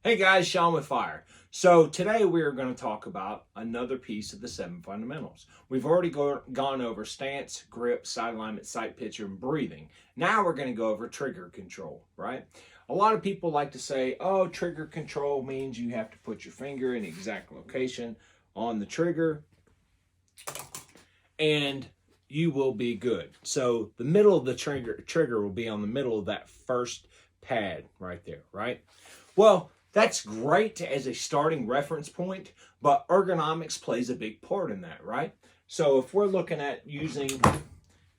Hey guys, Sean with Fire. So today we are going to talk about another piece of the 7 fundamentals. We've already gone over stance, grip, sight alignment, sight picture, and breathing. Now we're going to go over trigger control, right? A lot of people like to say, oh, trigger control means you have to put your finger in the exact location on the trigger and you will be good. So the middle of the trigger will be on the middle of that first pad right there, right? Well, that's great as a starting reference point, but ergonomics plays a big part in that, right? So if we're looking at using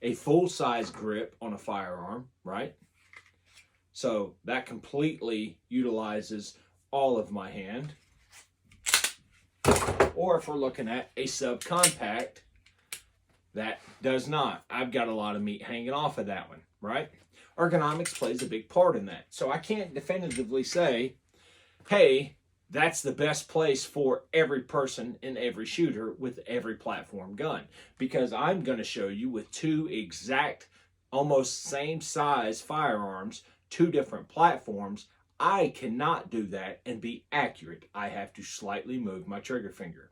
a full-size grip on a firearm, right? So that completely utilizes all of my hand. Or if we're looking at a subcompact, that does not. I've got a lot of meat hanging off of that one, right? Ergonomics plays a big part in that. So I can't definitively say, hey, that's the best place for every person in every shooter with every platform gun, because I'm going to show you with two exact, almost same size firearms, two different platforms, I cannot do that and be accurate. I have to slightly move my trigger finger.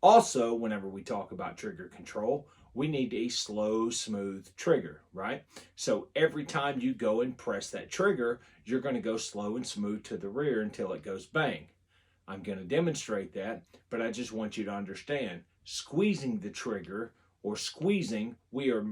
Also, whenever we talk about trigger control, we need a slow, smooth trigger, right? So every time you go and press that trigger, you're going to go slow and smooth to the rear until it goes bang. I'm going to demonstrate that, but I just want you to understand, squeezing the trigger or squeezing, we are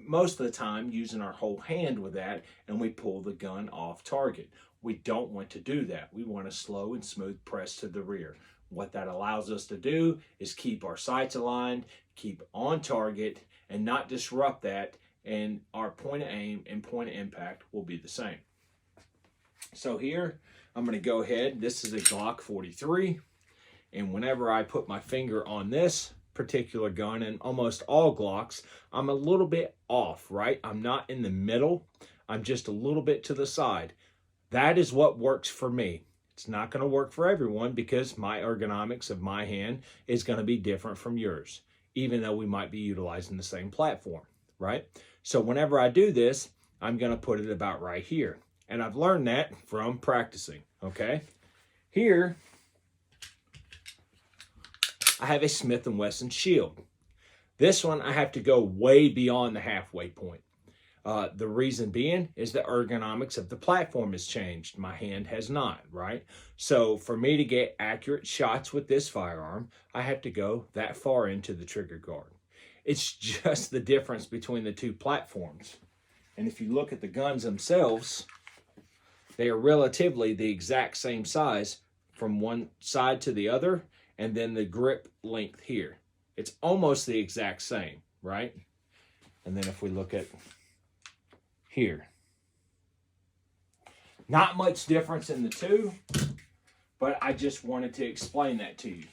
most of the time using our whole hand with that, and we pull the gun off target. We don't want to do that. We want a slow and smooth press to the rear. What that allows us to do is keep our sights aligned, keep on target, and not disrupt that, and our point of aim and point of impact will be the same. So here, I'm going to go ahead. This is a Glock 43, and whenever I put my finger on this particular gun, and almost all Glocks, I'm a little bit off, right? I'm not in the middle. I'm just a little bit to the side. That is what works for me. It's not going to work for everyone because my ergonomics of my hand is going to be different from yours, even though we might be utilizing the same platform, right? So whenever I do this, I'm going to put it about right here. And I've learned that from practicing, okay? Here, I have a Smith & Wesson Shield. This one, I have to go way beyond the halfway point. The reason being is the ergonomics of the platform has changed. My hand has not, right? So for me to get accurate shots with this firearm, I have to go that far into the trigger guard. It's just the difference between the two platforms. And if you look at the guns themselves, they are relatively the exact same size from one side to the other, and then the grip length here. It's almost the exact same, right? And then if we look at here, not much difference in the two, but I just wanted to explain that to you.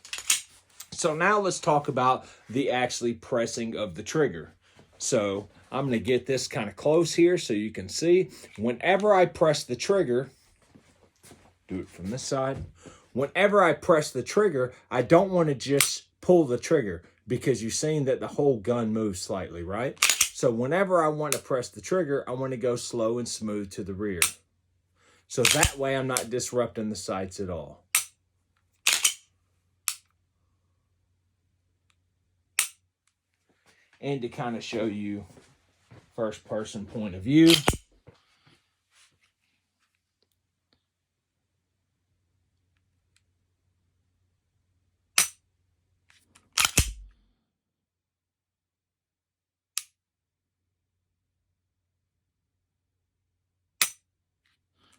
So now let's talk about the actually pressing of the trigger. So I'm going to get this kind of close here so you can see. Whenever I press the trigger, do it from this side. Whenever I press the trigger, I don't want to just pull the trigger because you've seen that the whole gun moves slightly, right? So whenever I want to press the trigger, I want to go slow and smooth to the rear. So that way I'm not disrupting the sights at all. And to kind of show you first person point of view,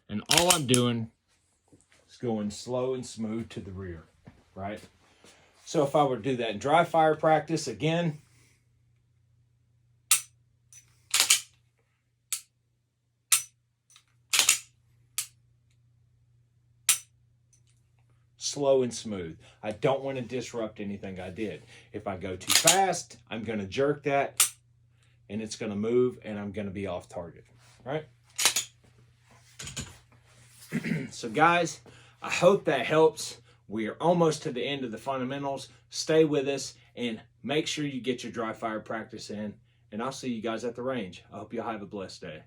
and all I'm doing is going slow and smooth to the rear, right? So if I were to do that in dry fire practice, again, slow and smooth. I don't want to disrupt anything I did. If I go too fast, I'm going to jerk that, and it's going to move, and I'm going to be off target, right? So guys, I hope that helps. We are almost to the end of the fundamentals. Stay with us and make sure you get your dry fire practice in. And I'll see you guys at the range. I hope you all have a blessed day.